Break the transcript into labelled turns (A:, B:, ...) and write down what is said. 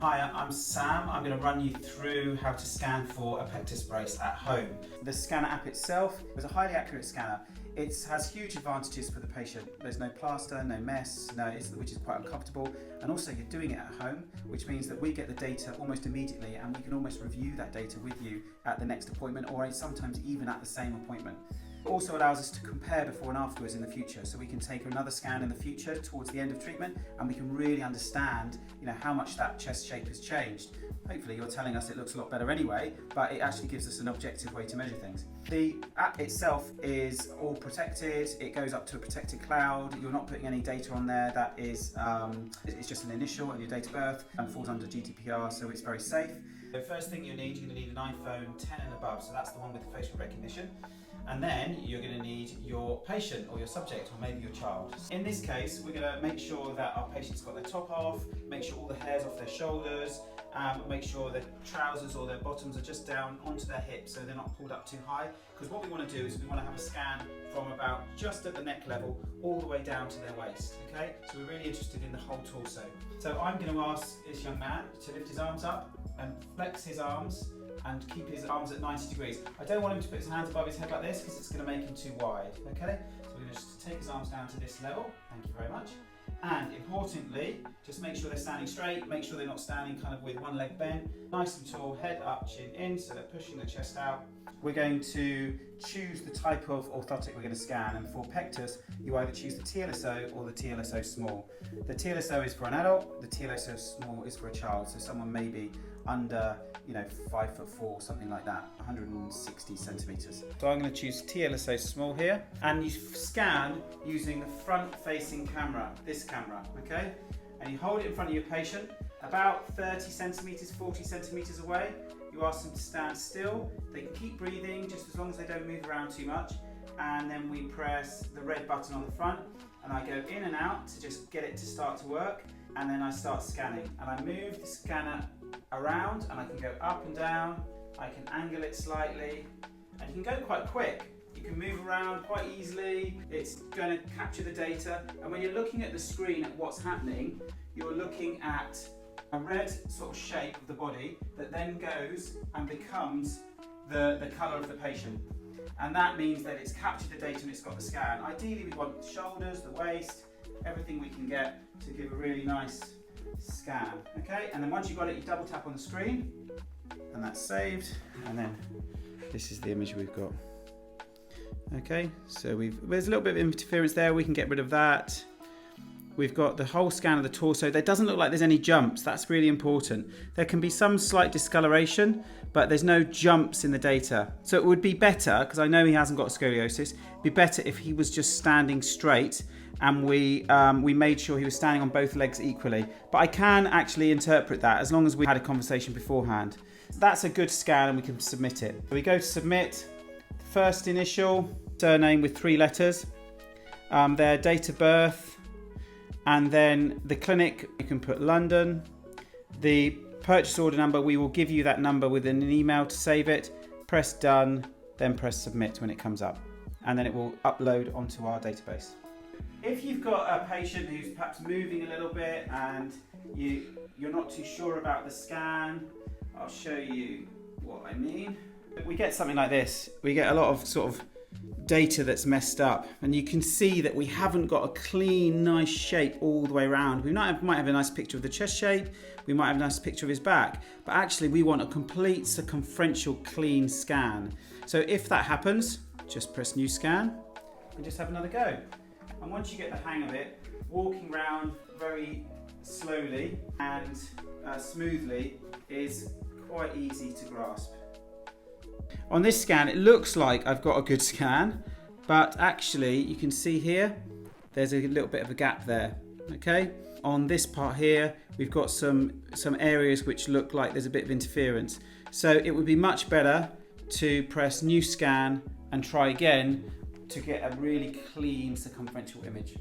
A: Hi, I'm Sam. I'm going to run you through how to scan for a pectus brace at home. The scanner app itself is a highly accurate scanner. It has huge advantages for the patient. There's no plaster, no mess, which is quite uncomfortable. And also you're doing it at home, which means that we get the data almost immediately and we can almost review that data with you at the next appointment or sometimes even at the same appointment. It also allows us to compare before and afterwards in the future, so we can take another scan in the future towards the end of treatment and we can really understand how much that chest shape has changed. Hopefully you're telling us it looks a lot better anyway, but it actually gives us an objective way to measure things. The app itself is all protected. It goes up to a protected cloud. You're not putting any data on there that is it's just an initial and your date of birth and falls under GDPR, so it's very safe. The first thing you're going to need an iPhone 10 and above, so that's the one with the facial recognition. And then you're going to need your patient or your subject or maybe your child. In this case, we're going to make sure that our patient's got their top off, make sure all the hair's off their shoulders, make sure their trousers or their bottoms are just down onto their hips so they're not pulled up too high. Because what we want to do is we want to have a scan from about just at the neck level all the way down to their waist. Okay, so we're really interested in the whole torso. So I'm going to ask this young man to lift his arms up and flex his arms and keep his arms at 90 degrees. I don't want him to put his hands above his head like this because it's going to make him too wide, okay? So we're going to just take his arms down to this level, thank you very much. And importantly, just make sure they're standing straight, make sure they're not standing kind of with one leg bent, nice and tall, head up, chin in, so they're pushing the chest out. We're going to choose the type of orthotic we're going to scan, and for pectus, you either choose the TLSO or the TLSO small. The TLSO is for an adult, the TLSO small is for a child, so someone maybe under 5'4", something like that, 160 centimeters. So I'm going to choose TLSO small here, and you scan using the front-facing camera, this camera, okay? And you hold it in front of your patient, about 30 centimeters, 40 centimeters away. You ask them to stand still. They can keep breathing just as long as they don't move around too much. And then we press the red button on the front, and I go in and out to just get it to start to work. And then I start scanning, and I move the scanner around, and I can go up and down. I can angle it slightly, and you can go quite quick. You can move around quite easily. It's going to capture the data, and when you're looking at the screen at what's happening, you're looking at a red sort of shape of the body that then goes and becomes the colour of the patient. And that means that it's captured the data and it's got the scan. Ideally we want the shoulders, the waist, everything we can get to give a really nice scan. Okay, and then once you've got it, you double tap on the screen and that's saved, and then this is the image we've got. Okay, so there's a little bit of interference there, we can get rid of that. We've got the whole scan of the torso. There doesn't look like there's any jumps. That's really important. There can be some slight discoloration, but there's no jumps in the data. So it would be better, because I know he hasn't got scoliosis, it'd be better if he was just standing straight and we made sure he was standing on both legs equally. But I can actually interpret that as long as we had a conversation beforehand. That's a good scan and we can submit it. So we go to submit, first initial, surname with 3 letters, their date of birth, and then the clinic, you can put London. The purchase order number, we will give you that number within an email to save it. Press done, then press submit when it comes up. And then it will upload onto our database. If you've got a patient who's perhaps moving a little bit and you're not too sure about the scan, I'll show you what I mean. We get something like this. We get a lot of sort of data that's messed up, and you can see that we haven't got a clean, nice shape all the way around. We might have a nice picture of the chest shape, we might have a nice picture of his back, but actually we want a complete circumferential clean scan. So if that happens, just press new scan and just have another go. And once you get the hang of it, walking around very slowly and smoothly is quite easy to grasp. On this scan, it looks like I've got a good scan, but actually you can see here, there's a little bit of a gap there, okay? On this part here, we've got some areas which look like there's a bit of interference. So it would be much better to press new scan and try again to get a really clean circumferential image.